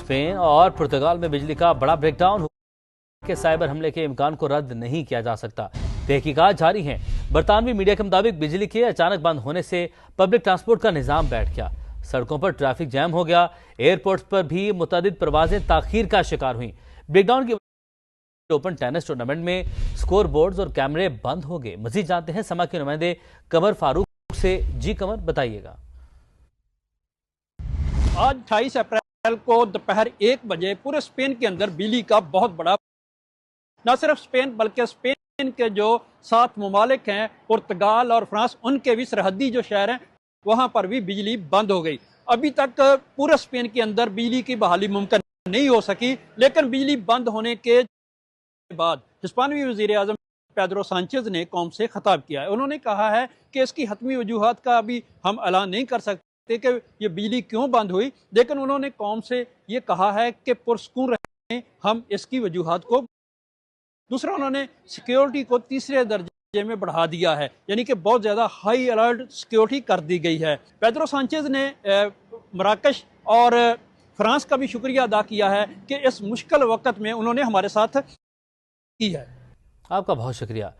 Spain और पुर्तगाल में बिजली का बड़ा ब्रेकडाउन हुआ कि साइबर हमले के इम्कान को रद्द नहीं किया जा सकता। तहकीकात जारी हैं। बरतानवी मीडिया के मुताबिक बिजली के अचानक बंद होने से पब्लिक ट्रांसपोर्ट का निजाम बैठ गया, सड़कों पर ट्रैफिक जैम हो गया, एयरपोर्ट्स पर भी मुतअद्दिद परवाजें ताखीर का शिकार हुई। ब्रेकडाउन की ओपन टेनिस टूर्नामेंट में स्कोर बोर्ड्स और कैमरे बंद हो गए। मजीद जानते हैं समा के नुमाइंदे कमर फारूक से। जी कमर, बताइएगा। आज 28 अप्रैल को दोपहर 1 बजे पूरे स्पेन के अंदर बिजली का बहुत बड़ा, न सिर्फ स्पेन बल्कि स्पेन के जो 7 ममालिक हैं, पुर्तगाल और फ्रांस, उनके भी सरहदी जो शहर हैं वहां पर भी बिजली बंद हो गई। अभी तक पूरे स्पेन के अंदर बिजली की बहाली मुमकिन नहीं हो सकी, लेकिन बिजली बंद होने के बाद हिस्पानवी वजीर आजम पेड्रो सांचेज ने कौम से खिताब किया है। उन्होंने कहा है कि इसकी हतमी वजूहात का अभी हम ऐलान नहीं कर सकते कि ये बिजली क्यों बंद हुई, लेकिन उन्होंने कौम से ये कहा है कि पुरसकून रहें, हम इसकी वजूहात को। दूसरा, उन्होंने सिक्योरिटी को तीसरे दर्जे में बढ़ा दिया है, यानी कि बहुत ज़्यादा हाई अलर्ट सिक्योरिटी कर दी गई है। पेड्रो सांचेज ने मराकश और फ्रांस का भी शुक्रिया अदा किया है कि इस मुश्किल वक्त में उन्होंने हमारे साथ की है। आपका बहुत शुक्रिया।